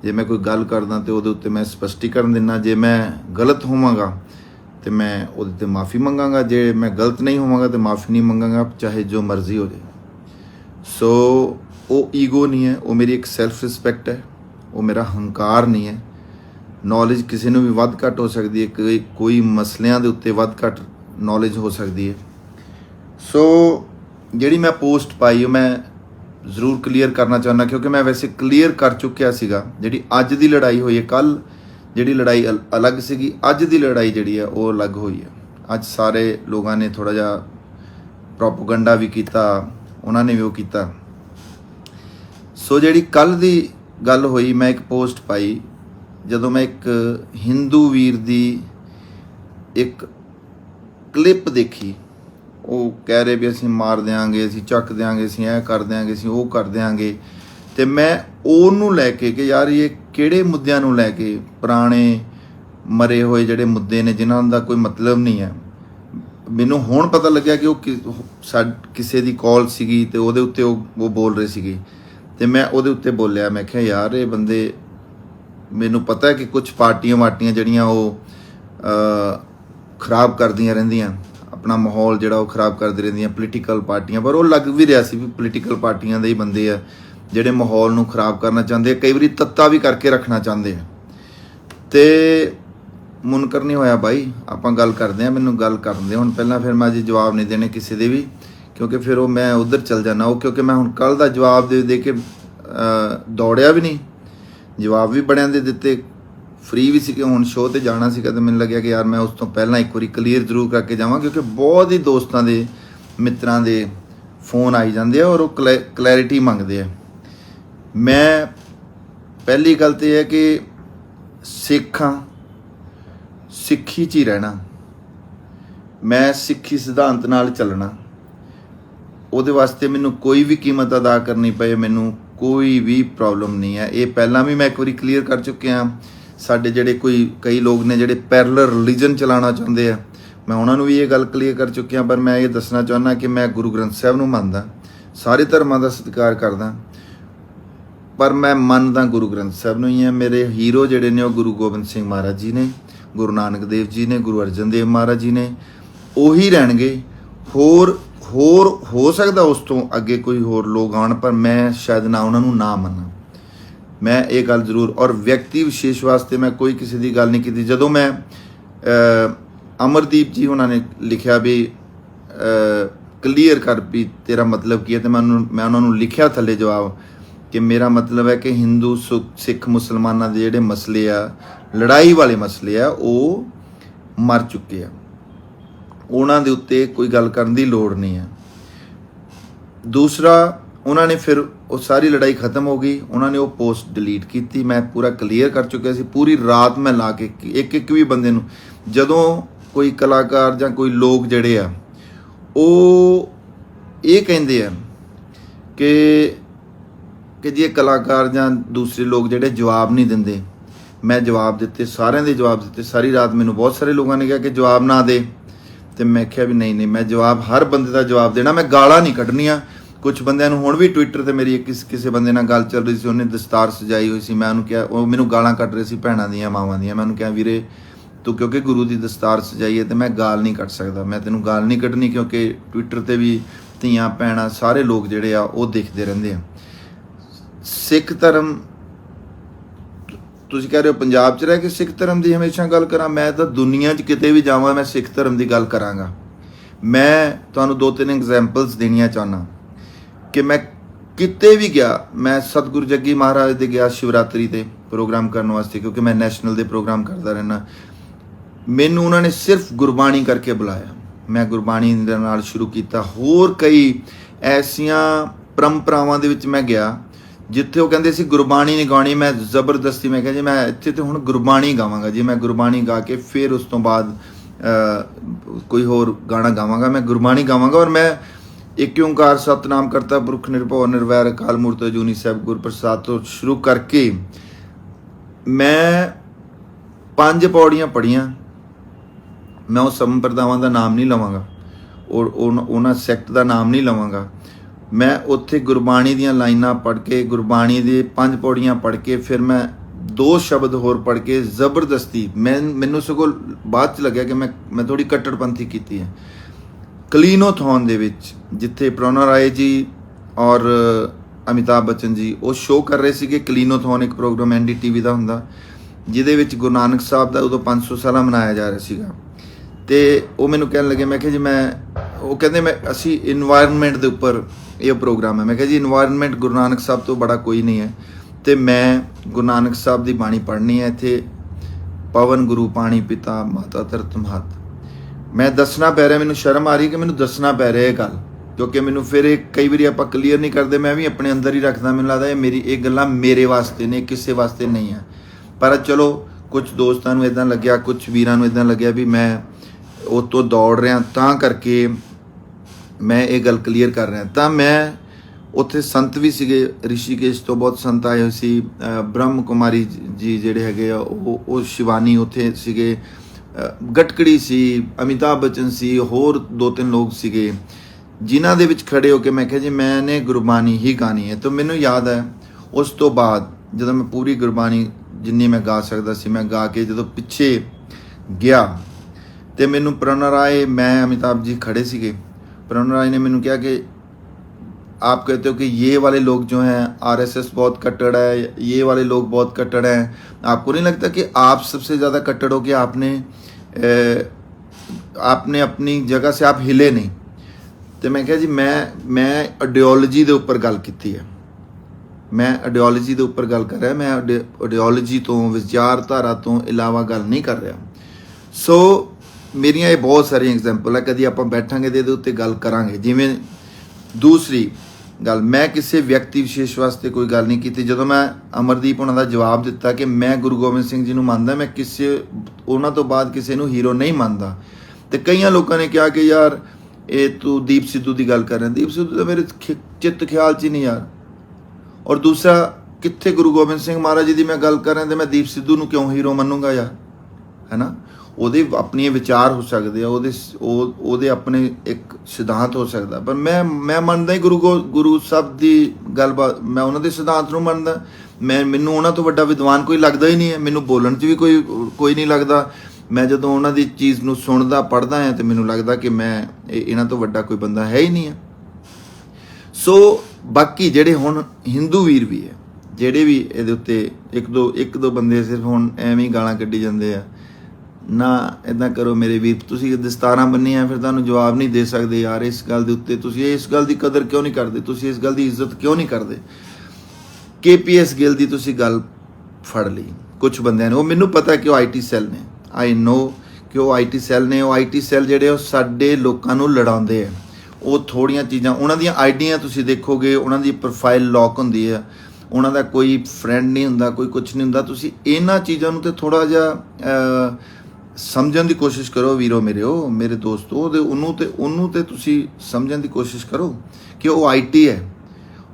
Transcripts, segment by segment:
जे मैं कोई गल करदा तो उहदे उत्ते मैं स्पष्टीकरण दिना, जे मैं गलत होवांगा तो मैं उहदे ते माफ़ी मंगांगा, जे मैं गलत नहीं होवांगा तो माफ़ी नहीं मंगांगा, चाहे जो मर्जी हो जाए। सो वो ईगो नहीं है, वो मेरी एक सैल्फ रिस्पैक्ट है, वो मेरा हंकार नहीं है। नॉलेज किसी नूं भी वध घट हो सकती है, कोई मसलियां दे उत्ते वध घट नॉलेज हो सकती है। सो जिहड़ी मैं पोस्ट पाई मैं ਜ਼ਰੂਰ क्लीयर करना चाहना, क्योंकि मैं वैसे क्लीयर कर चुकिया सीगा। जिहड़ी अज दी लड़ाई हुई है, कल जिहड़ी लड़ाई अलग सीगी, अज दी लड़ाई जिहड़ी है वो अलग हुई है। अज सारे लोगों ने थोड़ा जिहा प्रोपोगंडा भी किया, उन्होंने भी वो किया। सो जिहड़ी कल दी गल हुई, मैं एक पोस्ट पाई जदों मैं एक हिंदू वीर दी एक क्लिप देखी। वो कह रहे भी असीं मार देंगे, असीं चक देंगे, असीं ऐ कर देंगे, असीं वो कर देंगे। तो मैं ਉਹਨੂੰ ਲੈ ਕੇ कि यार ये ਕਿਹੜੇ ਮੁੱਦਿਆਂ ਨੂੰ ਲੈ ਕੇ, ਪੁਰਾਣੇ ਮਰੇ ਹੋਏ ਜਿਹੜੇ ਮੁੱਦੇ ਨੇ ਜਿਨ੍ਹਾਂ ਦਾ ਕੋਈ ਮਤਲਬ ਨਹੀਂ ਹੈ। ਮੈਨੂੰ ਹੁਣ ਪਤਾ ਲੱਗਿਆ ਕਿ ਉਹ ਕਿਸੇ ਦੀ ਕਾਲ ਸੀਗੀ ਤੇ ਉਹਦੇ ਉੱਤੇ ਉਹ ਬੋਲ ਰਹੇ ਸੀਗੇ, ਤੇ ਮੈਂ ਉਹਦੇ ਉੱਤੇ ਬੋਲਿਆ। ਮੈਂ ਕਿਹਾ ਯਾਰ ਇਹ ਬੰਦੇ, ਮੈਨੂੰ ਪਤਾ ਹੈ ਕਿ ਕੁਝ ਪਾਰਟੀਆਂ ਵਾਟੀਆਂ ਜਿਹੜੀਆਂ ਉਹ ਖਰਾਬ ਕਰਦੀਆਂ ਰਹਿੰਦੀਆਂ, अपना माहौल जोड़ा वो खराब करती रही पोलीटिकल पार्टियां, पर वो लग भी रहा भी पोलीटिकल पार्टियां दे ही बंदे आ जिहड़े माहौल नूं खराब करना चाहते, कई बार तत्ता भी करके रखना चाहते हैं। तो मुनकर नहीं होया भाई, आपां गल करते हैं, मैनूं गल करन दे हुण पहलां, फिर मैं अजे जवाब नहीं देने किसी दे भी, क्योंकि फिर वो मैं उधर चल जाना। वो क्योंकि मैं हुण कल दा जवाब दे के दौड़िया भी नहीं, जवाब भी बड़ियां दे दिते, फ्री भी सी, हुण शो ते जाना सीगा, तो मैनूं लग्या कि यार मैं उस तो पहलां एक बारी क्लीयर जरूर करके जावां, क्योंकि बहुत ही दोस्तां दे मित्रां दे फोन आई जाते हैं और वो क्लैरिटी मंगते हैं। मैं पहली गल तो है कि सिख हाँ, सिक्खी च ही रहना, मैं सिक्खी सिद्धांत नाल चलना, उहदे वास्ते मैनूं कोई भी कीमत अदा करनी पए, मैनूं कोई भी प्रॉब्लम नहीं है। ये पहलां भी मैं एक बारी क्लीयर कर चुके हाँ। साडे जिहड़े कई लोग ने जिहड़े पैरलर रिलीजन चलाना चाहते हैं, मैं उन्होंने भी ये गल क्लीयर कर चुकिया। पर मैं ये दसना चाहना कि मैं गुरु ग्रंथ साहब नूं मनदा, सारे धर्मां दा सत्कार करदा, पर मैं मनदा गुरु ग्रंथ साहब नूं ही है। मेरे हीरो जिहड़े ने गुरु गोबिंद सिंह महाराज जी ने, गुरु नानक देव जी ने, गुरु अर्जन देव महाराज जी ने, उही रहणगे। होर हो सकदा उस तो अगे कोई होर लोग आउण, पर मैं शायद ना उन्हां नूं ना मन्ना। मैं ये गल जरूर, और व्यक्ति विशेष वास्ते मैं कोई किसी की गल नहीं की। जदों मैं अमरदीप जी उन्होंने लिखा भी क्लीयर कर भी तेरा मतलब की है, तो मैं उन्होंने लिखा थले जवाब कि मेरा मतलब है कि हिंदू सिख मुसलमानों के जिहड़े मसले आ, लड़ाई वाले मसले आ, वो मर चुके हैं, उन्हां दे उत्ते कोई गल करन दी लोड़ नहीं है। दूसरा, उन्होंने फिर वो सारी लड़ाई ख़त्म हो गई, उन्होंने वो पोस्ट डिलीट की। मैं पूरा क्लीयर कर चुका सी, पूरी रात मैं ला के एक भी बंदे नूं, जदों कोई कलाकार जां कोई लोग जिहड़े आ वो ये कहंदे आ कि जे कलाकार जां दूसरे लोग जिहड़े जवाब नहीं दिंदे, मैं जवाब दिते, सारिਆਂ ਦੇ जवाब दिते। सारी रात मैनूं बहुत सारे लोगों ने कहा कि जवाब ना दे, तो मैं कहा भी नहीं मैं जवाब हर बंदे का जवाब देना, मैं गालां नहीं कढ़नियां। कुछ बंदिਆਂ ਨੂੰ ਹੁਣ भी ट्विटर ਤੇ मेरी ਕਿਸੇ ਬੰਦੇ ਨਾਲ ਗੱਲ ਚੱਲ ਰਹੀ ਸੀ, ਉਹਨੇ ਦਸਤਾਰ ਸਜਾਈ ਹੋਈ ਸੀ। ਮੈਂ ਉਹਨੂੰ ਕਿਹਾ, ਉਹ ਮੈਨੂੰ ਗਾਲਾਂ ਕੱਢ ਰਹੇ ਸੀ ਭੈਣਾਂ ਦੀਆਂ, ਮਾਵਾਂ ਦੀਆਂ। ਮੈਂ ਉਹਨੂੰ ਕਿਹਾ ਵੀਰੇ ਤੂੰ ਕਿਉਂਕਿ ਗੁਰੂ ਦੀ ਦਸਤਾਰ ਸਜਾਈ ਹੈ ਤੇ ਮੈਂ ਗਾਲ ਨਹੀਂ ਕੱਢ ਸਕਦਾ, ਮੈਂ ਤੈਨੂੰ ਗਾਲ ਨਹੀਂ ਕੱਢਣੀ, ਕਿਉਂਕਿ ਟਵਿੱਟਰ ਤੇ ਵੀ ਧੀਆਂ ਭੈਣਾਂ ਸਾਰੇ ਲੋਕ ਜਿਹੜੇ ਆ ਉਹ ਦੇਖਦੇ ਰਹਿੰਦੇ ਆ। ਸਿੱਖ ਧਰਮ, ਤੁਸੀਂ ਕਹਿ ਰਹੇ ਹੋ ਪੰਜਾਬ 'ਚ ਰਹਿ ਕੇ ਸਿੱਖ ਧਰਮ ਦੀ ਹਮੇਸ਼ਾ ਗੱਲ ਕਰਾਂ, ਮੈਂ ਤਾਂ ਦੁਨੀਆ 'ਚ ਕਿਤੇ ਵੀ ਜਾਵਾਂ ਮੈਂ ਸਿੱਖ ਧਰਮ ਦੀ ਗੱਲ ਕਰਾਂਗਾ। ਮੈਂ ਤੁਹਾਨੂੰ 2-3 ਐਗਜ਼ਾਮਪਲਸ ਦੇਣੀਆਂ ਚਾਹੁੰਦਾ कि मैं किते भी गया। मैं सतगुरु जग्गी महाराज दे गया शिवरात्रि ते प्रोग्राम करने वास्ते, क्योंकि मैं नैशनल दे प्रोग्राम करता रहना। मैनू उन्होंने सिर्फ गुरबाणी करके बुलाया, मैं गुरबाणी दे नाल शुरू किया। होर कई ऐसियां परंपरावां दे विच मैं गया जिथे वो कहंदे सी गुरबाणी नहीं गाणी, मैं जबरदस्ती मैं कहा जी मैं इत्थे तो हुण गुरबाणी गावांगा जी, मैं गुरबाणी गा के फिर उस तो बाद कोई होर गाना गावांगा, मैं गुरबाणी गावांगा। और मैं एक ओंकार सतनाम करता पुरख निरभव निर्वैर अकाल मूरत अजूनी साहब गुरप्रसाद तो शुरू करके मैं 5 पौड़ियाँ पढ़ियाँ। मैं उस संप्रदावां का नाम नहीं लवांगा और उन्होंने सैक्ट का नाम नहीं लवांगा। मैं उत्थे गुरबाणी दियां लाइनां पढ़ के, गुरबाणी दी 5 पौड़ियाँ पढ़ के फिर मैं ਦੋ ਸ਼ਬਦ ਹੋਰ ਪੜ੍ਹ ਕੇ ਜ਼ਬਰਦਸਤੀ ਮੈਨੂੰ ਸਗੋਂ ਬਾਅਦ ਚ ਲੱਗਿਆ ਕਿ ਮੈਂ ਥੋੜੀ ਕੱਟੜਪੰਥੀ ਕੀਤੀ ਹੈ। ਕਲੀਨੋਥੌਨ ਦੇ ਵਿੱਚ ਜਿੱਥੇ ਪ੍ਰੋਨਾ ਰਾਏ ਜੀ ਔਰ ਅਮਿਤਾਭ ਬੱਚਨ ਜੀ ਉਹ ਸ਼ੋਅ ਕਰ ਰਹੇ ਸੀਗੇ। ਕਲੀਨੋਥੌਨ ਇੱਕ ਪ੍ਰੋਗਰਾਮ NDTV ਦਾ ਹੁੰਦਾ ਜਿਹਦੇ ਵਿੱਚ ਗੁਰੂ ਨਾਨਕ ਸਾਹਿਬ ਦਾ ਉਦੋਂ 500 ਸਾਲਾ ਮਨਾਇਆ ਜਾ ਰਿਹਾ ਸੀਗਾ। ਤੇ ਉਹ ਮੈਨੂੰ ਕਹਿਣ ਲੱਗੇ, ਮੈਂ ਕਿਹਾ ਜੀ ਉਹ ਕਹਿੰਦੇ ਅਸੀਂ ਇਨਵਾਇਰਨਮੈਂਟ ਦੇ ਉੱਪਰ ਇਹ ਪ੍ਰੋਗਰਾਮ ਹੈ। ਮੈਂ ਕਿਹਾ ਜੀ ਇਨਵਾਇਰਨਮੈਂਟ ਗੁਰੂ ਨਾਨਕ ਸਾਹਿਬ ਤੋਂ ਬੜਾ ਕੋਈ ਨਹੀਂ ਹੈ ਤੇ ਮੈਂ ਗੁਰੂ ਨਾਨਕ ਸਾਹਿਬ ਦੀ ਬਾਣੀ ਪੜ੍ਹਨੀ ਹੈ ਇੱਥੇ। ਪਵਨ ਗੁਰੂ ਪਾਣੀ ਪਿਤਾ ਮਾਤਾ ਧਰਤ ਮਾਤ। ਮੈਂ ਦੱਸਣਾ ਪੈ ਰਿਹਾ, ਮੈਨੂੰ ਸ਼ਰਮ ਆ ਰਹੀ ਕਿ ਮੈਨੂੰ ਦੱਸਣਾ ਪੈ ਰਿਹਾ ਇਹ ਗੱਲ, ਕਿਉਂਕਿ ਮੈਨੂੰ ਫਿਰ ਇਹ ਕਈ ਵਾਰੀ ਆਪਾਂ ਕਲੀਅਰ ਨਹੀਂ ਕਰਦੇ, ਮੈਂ ਵੀ ਆਪਣੇ ਅੰਦਰ ਹੀ ਰੱਖਦਾ। ਮੈਨੂੰ ਲੱਗਦਾ ਇਹ ਗੱਲਾਂ ਮੇਰੇ ਵਾਸਤੇ ਨੇ, ਕਿਸੇ ਵਾਸਤੇ ਨਹੀਂ ਹੈ। ਪਰ ਚਲੋ ਕੁਝ ਦੋਸਤਾਂ ਨੂੰ ਇਦਾਂ ਲੱਗਿਆ, ਕੁਝ ਵੀਰਾਂ ਨੂੰ ਇਦਾਂ ਲੱਗਿਆ ਵੀ ਮੈਂ ਉਹ ਤੋਂ ਦੌੜ ਰਿਹਾ, ਤਾਂ ਕਰਕੇ ਮੈਂ ਇਹ ਗੱਲ ਕਲੀਅਰ ਕਰ ਰਿਹਾ। ਤਾਂ ਮੈਂ ਉੱਥੇ ਸੰਤ ਵੀ ਸੀਗੇ, ਰਿਸ਼ੀਕੇਸ਼ ਤੋਂ ਬਹੁਤ ਸੰਤ ਆਏ ਹੋਏ ਸੀ। ਬ੍ਰਹਮ ਕੁਮਾਰੀ ਜੀ ਜਿਹੜੇ ਹੈਗੇ ਆ ਉਹ ਸ਼ਿਵਾਨੀ ਉੱਥੇ ਸੀਗੇ, ਗਟਕੜੀ ਸੀ, ਅਮਿਤਾਭ ਬੱਚਨ ਸੀ, ਹੋਰ 2-3 ਲੋਕ ਸੀਗੇ ਜਿਨ੍ਹਾਂ ਦੇ ਵਿੱਚ ਖੜੇ ਹੋ ਕੇ ਮੈਂ ਕਿਹਾ ਜੀ ਮੈਨੇ ਗੁਰਬਾਣੀ ਹੀ ਗਾਣੀ ਹੈ। ਤਾਂ ਮੈਨੂੰ ਯਾਦ ਹੈ ਉਸ ਤੋਂ ਬਾਅਦ ਜਦੋਂ ਮੈਂ ਪੂਰੀ ਗੁਰਬਾਣੀ ਜਿੰਨੀ ਮੈਂ ਗਾ ਸਕਦਾ ਸੀ ਮੈਂ ਗਾ ਕੇ ਜਦੋਂ ਪਿੱਛੇ ਗਿਆ ਤੇ ਮੈਨੂੰ ਪ੍ਰੋਨਾ ਰਾਏ, ਮੈਂ ਅਮਿਤਾਭ ਜੀ ਖੜੇ ਸੀਗੇ। ਪ੍ਰੋਨਾ राय ने मैंने कहा कि आप कहते हो कि ये वाले लोग जो हैं RSS बहुत कट्टर है, ये वाले लोग बहुत कट्टर हैं, आपको नहीं लगता कि आप सबसे ज़्यादा कट्टर हो कि आपने अपनी जगह से आप हिले नहीं। तो मैं कहा जी मैं आइडियोलॉजी के उपर गल की है, मैं आइडियोलॉजी के उपर गल कर रहा, मैं आइडियोलॉजी तो विचारधारा तो इलावा गल नहीं कर रहा। सो मेरिया ये बहुत सारी एग्जाम्पल है, कभी आप बैठांगे तो ये उत्ते गल करांगे। जिमें दूसरी गल, मैं किसी व्यक्ति विशेष वास्ते कोई गल नहीं की। जो मैं अमरदीप उन्हों का जवाब दिता कि मैं गुरु गोबिंद सिंह जी को मानता, मैं किसी उन्होंने तो बाद किसी को हीरो नहीं मानता। तो कई लोगों ने कहा कि यार ये तू दीप सिद्धू की गल कर रहा है, दीप सिद्धू तो मेरे चित्त ख्याल च ही नहीं यार। और दूसरा, कित्थे गुरु गोबिंद सिंह महाराज जी की मैं गल कर रहा तो मैं दीप सिद्धू को क्यों हीरो मनूंगा यार, है ना। ਉਹਦੇ ਆਪਣੇ ਵਿਚਾਰ ਹੋ ਸਕਦੇ ਆ, ਉਹਦੇ ਆਪਣੇ ਇੱਕ ਸਿਧਾਂਤ ਹੋ ਸਕਦਾ, ਪਰ ਮੈਂ ਮੰਨਦਾ ਹੀ ਗੁਰੂ ਸਾਹਿਬ ਦੀ ਗੱਲਬਾਤ, ਮੈਂ ਉਹਨਾਂ ਦੇ ਸਿਧਾਂਤ ਨੂੰ ਮੰਨਦਾ। ਮੈਨੂੰ ਉਹਨਾਂ ਤੋਂ ਵੱਡਾ ਵਿਦਵਾਨ ਕੋਈ ਲੱਗਦਾ ਹੀ ਨਹੀਂ ਹੈ, ਮੈਨੂੰ ਬੋਲਣ 'ਚ ਵੀ ਕੋਈ ਨਹੀਂ ਲੱਗਦਾ। ਮੈਂ ਜਦੋਂ ਉਹਨਾਂ ਦੀ ਚੀਜ਼ ਨੂੰ ਸੁਣਦਾ ਪੜ੍ਹਦਾ ਹਾਂ ਤੇ ਮੈਨੂੰ ਲੱਗਦਾ ਕਿ ਮੈਂ ਇਹਨਾਂ ਤੋਂ ਵੱਡਾ ਕੋਈ ਬੰਦਾ ਹੈ ਹੀ ਨਹੀਂ ਹੈ। ਸੋ ਬਾਕੀ ਜਿਹੜੇ ਹੁਣ ਹਿੰਦੂ ਵੀਰ ਵੀ ਹੈ, ਜਿਹੜੇ ਵੀ ਇਹਦੇ ਉੱਤੇ ਇੱਕ ਦੋ ਬੰਦੇ ਸਿਰਫ ਹੁਣ ਐਵੇਂ ਹੀ ਗਾਲਾਂ ਕੱਢੀ ਜਾਂਦੇ ਆ ਨਾ, इदा करो मेरे वीर, तुसी दस्तारां बन्नियां फिर तुहानूं जवाब नहीं दे सकते यार इस गल दे उत्ते, तुसी इस गल दी कदर क्यों नहीं करते, तुसी इस गल दी इज्जत क्यों नहीं करते। KPS गिल दी तुसी गल फड़ ली कुछ बंदियां ने, वो मैनूं पता कि वो IT सैल ने, आई नो कि वो IT सैल ने। वो IT सैल जिहड़े साडे लोकां नूं लड़ाउंदे है, वो थोड़ियां चीज़ां उन्हां दीयां आईडियां तुसी देखोगे, उन्हां दी प्रोफाइल लॉक हुंदी है, उन्हां दा कोई फ्रेंड नहीं हुंदा, कोई कुछ नहीं हुंदा। तुसी इन्हां चीज़ां नूं ते थोड़ा जिहा समझण ਦੀ कोशिश करो वीरो मेरे दोस्तों। ਉਹਨੂੰ ਤੇ ਤੁਸੀਂ ਸਮਝਣ ਦੀ ਕੋਸ਼ਿਸ਼ ਕਰੋ ਕਿ ਉਹ IT ਹੈ,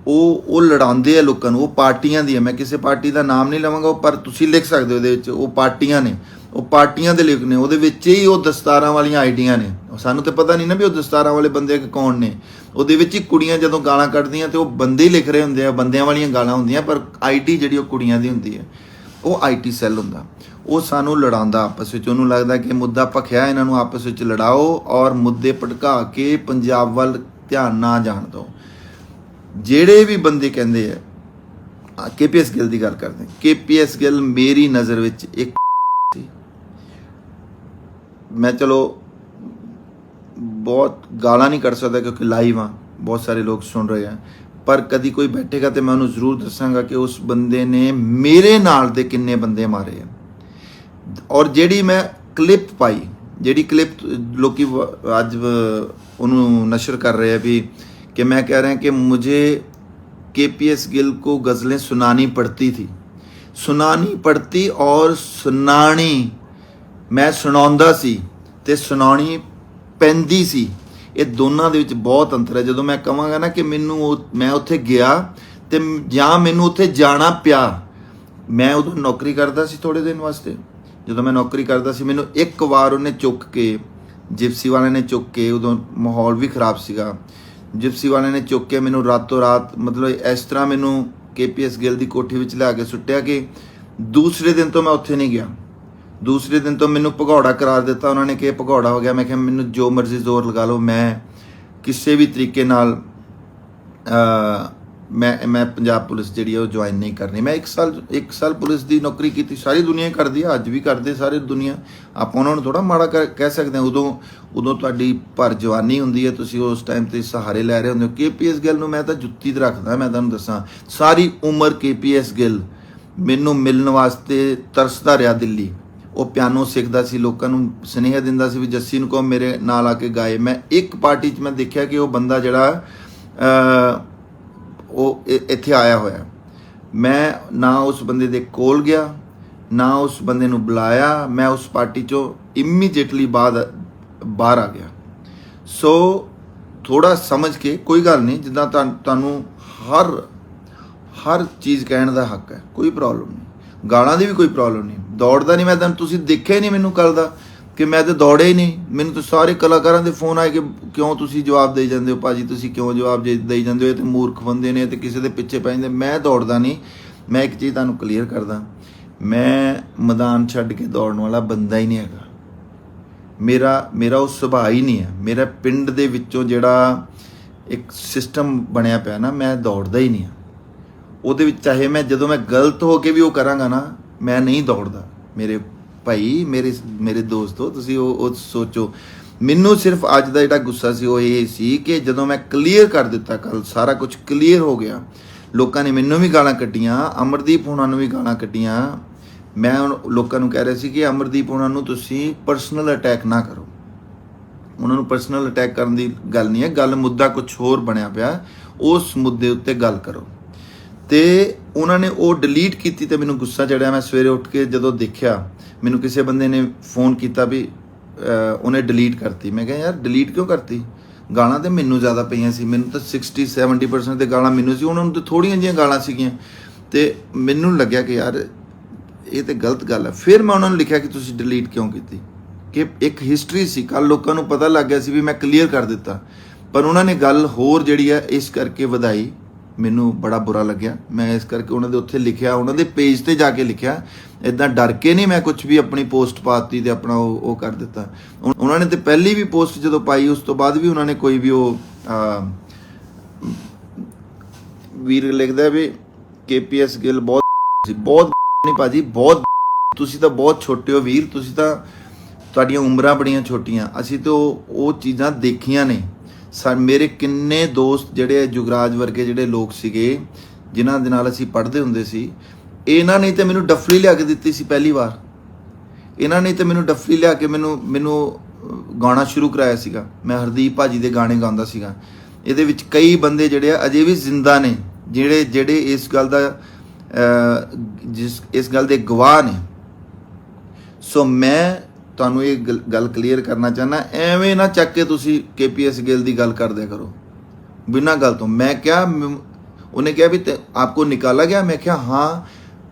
ਉਹ ਲੜਾਉਂਦੇ ਆ ਲੋਕਾਂ ਨੂੰ, ਉਹ ਪਾਰਟੀਆਂ ਦੀ ਹੈ। ਮੈਂ ਕਿਸੇ ਪਾਰਟੀ ਦਾ ਨਾਮ ਨਹੀਂ ਲਵਾਂਗਾ, ਪਰ ਤੁਸੀਂ ਲਿਖ ਸਕਦੇ ਹੋ ਉਹਦੇ ਵਿੱਚ ਉਹ ਪਾਰਟੀਆਂ ਨੇ, ਉਹ ਪਾਰਟੀਆਂ ਦੇ ਲਿਖ ਨੇ, ਉਹਦੇ ਵਿੱਚ ਹੀ ਉਹ ਦਸਤਾਰਾਂ ਵਾਲੀਆਂ ਆਈਡੀਆਂ ਨੇ। ਸਾਨੂੰ ਤਾਂ ਪਤਾ ਨਹੀਂ ਨਾ ਵੀ ਉਹ ਦਸਤਾਰਾਂ ਵਾਲੇ ਬੰਦੇ ਕੌਣ ਨੇ। ਉਹਦੇ ਵਿੱਚ ਹੀ ਕੁੜੀਆਂ ਜਦੋਂ ਗਾਲਾਂ ਕੱਢਦੀਆਂ ਤੇ ਉਹ ਬੰਦੇ ਹੀ ਲਿਖ ਰਹੇ ਹੁੰਦੇ ਆ, ਬੰਦਿਆਂ ਵਾਲੀਆਂ ਗਾਲਾਂ ਹੁੰਦੀਆਂ, ਪਰ IT ਜਿਹੜੀ ਉਹ ਕੁੜੀਆਂ ਦੀ ਹੁੰਦੀ ਹੈ, ਉਹ IT ਸੈੱਲ ਹੁੰਦਾ। ਉਹ ਸਾਨੂੰ ਲੜਾਉਂਦਾ ਆਪਸ ਵਿੱਚ, ਉਹਨੂੰ ਲੱਗਦਾ ਕਿ ਮੁੱਦਾ ਭਖਿਆ, ਇਹਨਾਂ ਨੂੰ ਆਪਸ ਵਿੱਚ ਲੜਾਓ ਔਰ ਮੁੱਦੇ ਭਟਕਾ ਕੇ ਪੰਜਾਬ ਵੱਲ ਧਿਆਨ ਨਾ ਜਾਣ ਦਿਓ। ਜਿਹੜੇ ਵੀ ਬੰਦੇ ਕਹਿੰਦੇ ਆ KPS ਗਿੱਲ ਦੀ ਗੱਲ ਕਰਦੇ, KPS ਗਿੱਲ ਮੇਰੀ ਨਜ਼ਰ ਵਿੱਚ ਇੱਕ ਸੀ। ਮੈਂ ਚਲੋ ਬਹੁਤ ਗਾਲਾਂ ਨਹੀਂ ਕੱਢ ਸਕਦਾ ਕਿਉਂਕਿ ਲਾਈਵ ਆ, ਬਹੁਤ ਸਾਰੇ ਲੋਕ ਸੁਣ ਰਹੇ ਆ, ਪਰ ਕਦੀ ਕੋਈ ਬੈਠੇਗਾ ਤੇ ਮੈਂ ਉਹਨੂੰ ਜ਼ਰੂਰ ਦੱਸਾਂਗਾ ਕਿ ਉਸ ਬੰਦੇ ਨੇ ਮੇਰੇ ਨਾਲ ਦੇ ਕਿੰਨੇ ਬੰਦੇ ਮਾਰੇ ਆ। ਔਰ ਜਿਹੜੀ ਮੈਂ ਕਲਿੱਪ ਪਾਈ, ਜਿਹੜੀ ਕਲਿੱਪ ਲੋਕੀ ਅੱਜ ਉਹਨੂੰ ਨਸ਼ਰ ਕਰ ਰਹੇ ਆ ਵੀ कि मैं कह रहा कि मुझे KPS गिल को गज़लें सुनानी पड़ती और सुनानी मैं सुनाउंदा सी ते सुनानी पैंदी सी। ये दोनों दे विच बहुत अंतर है। जो मैं कहांगा ना कि मैनू मैं उत्थे गया ते जां मैनू उत्थे जाना पिया, मैं उदों नौकरी करदा सी थोड़े दिन वास्ते। जो मैं नौकरी करदा सी मैनू एक बार उन्हें चुक के, जिप्सी वाले ने चुक के, उदों माहौल भी खराब सीगा, जिप्सी वाले ने चुक के मैनू रातों रात मतलब इस तरह मैनू KPS गिल की कोठी विच लिया के सुट्टिया कि दूसरे दिन तो मैं उत्थे नहीं गया। दूसरे दिन तो मैनू भगौड़ा करार दिता उन्होंने कि भगौड़ा हो गया। मैं कहा मैनू जो मर्जी जोर लगा लो, मैं किसी भी तरीके नाल मैं पंजाब पुलिस जी ज्वाइन नहीं करनी। मैं एक साल पुलिस की नौकरी की, सारी दुनिया करती है, अज भी करते सारी दुनिया। आप उन्होंने थोड़ा माड़ा कह सकते हैं। उदों तुहाडी भर जवानी हुंदी है, तुसीं उस टाइम ते सहारे लै रहे होंदे हो। KPS गिल नूं मैं तो जुत्ती ते रखदा। मैं तुहानूं दसां सारी उम्र KPS गिल मैनूं मिलण वास्ते तरसदा रहा। दिल्ली वो पियानो सिखदा सी, लोकां नूं सुनेहा दिंदा सी भी जस्सी नूं कहो मेरे नाल आके गाए। मैं एक पार्टी 'च मैं देखिया कि वो बंदा जिहड़ा वो इत्थे आया होया, मैं ना उस बंदे दे कोल गया, ना उस बंदे नूं बुलाया। मैं उस पार्टी चों इमीजिएटली बाहर आ गया। सो थोड़ा समझ के, कोई गल नहीं, जिद्दां तुहानूं हर चीज़ कहण दा हक है, कोई प्रॉब्लम नहीं। गालां दी भी कोई प्रॉब्लम नहीं। दौड़दा नहीं मैं, तुसीं देखिया ही नहीं मैनूं कल दा कि मैं तो दौड़े ही नहीं। मैनूं तो सारे कलाकारां दे फोन आए कि क्यों तुसीं जवाब दे जांदे हो भाजी, तुसीं क्यों जवाब दे जांदे हो, ये तो मूर्ख बंदे ने, ते किसी दे पिछे पै जांदे। मैं दौड़दा नहीं। मैं एक चीज़ तुहानूं क्लीयर करदा, मैं मैदान छड्ड के दौड़न वाला बंदा ही नहीं हैगा। मेरा उस सुभाਅ ही नहीं है। मेरा पिंड दे विच्चों जिहड़ा एक सिस्टम बनिया पिया ना, मैं दौड़दा ही नहीं है। ਉਹਦੇ ਵਿੱਚ ਚਾਹੇ मैं ਜਦੋਂ मैं गलत हो के भी वो करांगा ना, मैं नहीं दौड़दा। मेरे भाई, मेरे दोस्तों, तुसीं ਉਹ सोचो। ਮੈਨੂੰ सिर्फ ਅੱਜ ਦਾ ਜਿਹੜਾ ਗੁੱਸਾ ਸੀ ਉਹ ਇਹ ਸੀ ਕਿ ਜਦੋਂ मैं क्लीयर कर ਦਿੱਤਾ, ਕੱਲ ਸਾਰਾ ਕੁਝ क्लीयर हो गया, ਲੋਕਾਂ ਨੇ ਮੈਨੂੰ ਵੀ ਗਾਲਾਂ ਕੱਢੀਆਂ, ਅਮਰਦੀਪ ਹੋਣਾ ਨੂੰ ਵੀ ਗਾਲਾਂ ਕੱਢੀਆਂ। ਮੈਂ ਲੋਕਾਂ ਨੂੰ ਕਹਿ ਰਿਹਾ ਸੀ ਕਿ ਅਮਰਦੀਪ ਹੋਣਾ ਨੂੰ ਤੁਸੀਂ ਪਰਸਨਲ ਅਟੈਕ ਨਾ ਕਰੋ। ਉਹਨਾਂ ਨੂੰ ਪਰਸਨਲ ਅਟੈਕ ਕਰਨ ਦੀ ਗੱਲ ਨਹੀਂ ਹੈ, ਗੱਲ ਮੁੱਦਾ ਕੁਝ ਹੋਰ ਬਣਿਆ ਪਿਆ, ਉਸ ਮੁੱਦੇ ਉੱਤੇ ਗੱਲ ਕਰੋ। ਤੇ ਉਹਨਾਂ ਨੇ ਉਹ ਡਿਲੀਟ ਕੀਤੀ ਤੇ ਮੈਨੂੰ ਗੁੱਸਾ ਚੜਿਆ। ਮੈਂ ਸਵੇਰੇ ਉੱਠ ਕੇ ਜਦੋਂ ਦੇਖਿਆ, ਮੈਨੂੰ ਕਿਸੇ ਬੰਦੇ ਨੇ ਫੋਨ ਕੀਤਾ ਵੀ ਉਹਨੇ ਡਿਲੀਟ ਕਰਤੀ। ਮੈਂ ਕਿਹਾ ਯਾਰ ਡਿਲੀਟ ਕਿਉਂ ਕਰਤੀ? ਗਾਲਾਂ ਤੇ ਮੈਨੂੰ ਜ਼ਿਆਦਾ ਪਈਆਂ ਸੀ। ਮੈਨੂੰ ਤਾਂ 60-70% ਤੇ ਗਾਲਾਂ ਮੈਨੂੰ ਸੀ, ਉਹਨਾਂ ਨੂੰ ਤਾਂ ਥੋੜ੍ਹੀਆਂ ਜਿਹੀਆਂ ਗਾਲਾਂ ਸੀਗੀਆਂ। ਤੇ ਮੈਨੂੰ ਲੱਗਿਆ ਕਿ ਯਾਰ ਇਹ ਤੇ ਗਲਤ ਗੱਲ ਹੈ। ਫਿਰ ਮੈਂ ਉਹਨਾਂ ਨੂੰ ਲਿਖਿਆ ਕਿ ਤੁਸੀਂ ਡਿਲੀਟ ਕਿਉਂ ਕੀਤੀ, ਕਿ ਇੱਕ ਹਿਸਟਰੀ ਸੀ। ਕੱਲ ਲੋਕਾਂ ਨੂੰ ਪਤਾ ਲੱਗ ਗਿਆ ਸੀ ਵੀ ਮੈਂ ਕਲੀਅਰ ਕਰ ਦਿੱਤਾ, ਪਰ ਉਹਨਾਂ ਨੇ ਗੱਲ ਹੋਰ ਜਿਹੜੀ ਹੈ ਇਸ ਕਰਕੇ ਵਧਾਈ। ਮੈਨੂੰ ਬੜਾ ਬੁਰਾ ਲੱਗਿਆ। ਮੈਂ ਇਸ ਕਰਕੇ ਉਹਨਾਂ ਦੇ ਉੱਥੇ ਲਿਖਿਆ, ਉਹਨਾਂ ਦੇ ਪੇਜ ਤੇ ਜਾ ਕੇ ਲਿਖਿਆ। ਇੱਦਾਂ ਡਰ ਕੇ ਨਹੀਂ ਮੈਂ ਕੁਝ ਵੀ ਆਪਣੀ ਪੋਸਟ ਪਾਤੀ ਤੇ ਆਪਣਾ ਉਹ ਕਰ ਦਿੱਤਾ। ਉਹਨਾਂ ਨੇ ਤੇ ਪਹਿਲੀ ਵੀ ਪੋਸਟ ਜਦੋਂ ਪਾਈ, ਉਸ ਤੋਂ ਬਾਅਦ ਵੀ ਉਹਨਾਂ ਨੇ ਕੋਈ ਵੀ ਉਹ ਵੀਰ ਲਿਖਦਾ ਵੀ KPS ਗਿੱਲ ਬਹੁਤ ਨਹੀਂ ਭਾਜੀ, ਬਹੁਤ। ਤੁਸੀਂ ਤਾਂ ਬਹੁਤ ਛੋਟੇ ਹੋ ਵੀਰ, ਤੁਸੀਂ ਤਾਂ, ਤੁਹਾਡੀਆਂ ਉਮਰਾਂ ਬੜੀਆਂ ਛੋਟੀਆਂ। ਅਸੀਂ ਤਾਂ ਉਹ ਚੀਜ਼ਾਂ ਦੇਖੀਆਂ ਨੇ। ਮੇਰੇ ਕਿੰਨੇ ਦੋਸਤ ਜਿਹੜੇ ਜੁਗਰਾਜ ਵਰਗੇ ਜਿਹੜੇ ਲੋਕ ਸੀਗੇ, ਜਿਨ੍ਹਾਂ ਦੇ ਨਾਲ ਅਸੀਂ ਪੜ੍ਹਦੇ ਹੁੰਦੇ ਸੀ, ਇਹਨਾਂ ਨੇ ਤਾਂ ਮੈਨੂੰ ਡਫਲੀ ਲਿਆ ਕੇ ਦਿੱਤੀ ਸੀ ਪਹਿਲੀ ਵਾਰ। ਇਹਨਾਂ ਨੇ ਤਾਂ ਮੈਨੂੰ ਡਫਲੀ ਲਿਆ ਕੇ ਮੈਨੂੰ ਗਾਣਾ ਸ਼ੁਰੂ ਕਰਾਇਆ ਸੀਗਾ। ਮੈਂ ਹਰਦੀਪ ਭਾਜੀ ਦੇ ਗਾਣੇ ਗਾਉਂਦਾ ਸੀਗਾ। ਇਹਦੇ ਵਿੱਚ ਕਈ ਬੰਦੇ ਜਿਹੜੇ ਆ ਅਜੇ ਵੀ ਜ਼ਿੰਦਾ ਨੇ, ਜਿਹੜੇ ਇਸ ਗੱਲ ਦਾ ਇਸ ਗੱਲ ਦੇ ਗਵਾਹ ਨੇ। ਸੋ ਮੈਂ ਤੁਹਾਨੂੰ ਇਹ ਗੱਲ ਕਲੀਅਰ ਕਰਨਾ ਚਾਹੁੰਦਾ, ਐਵੇਂ ਨਾ ਚੱਕ ਕੇ ਤੁਸੀਂ KPS ਗਿੱਲ ਦੀ ਗੱਲ ਕਰਦਿਆ ਕਰੋ ਬਿਨਾਂ ਗੱਲ ਤੋਂ। ਮੈਂ ਕਿਹਾ, ਉਹਨੇ ਕਿਹਾ ਵੀ आपको निकाला गया? मैं क्या हाँ,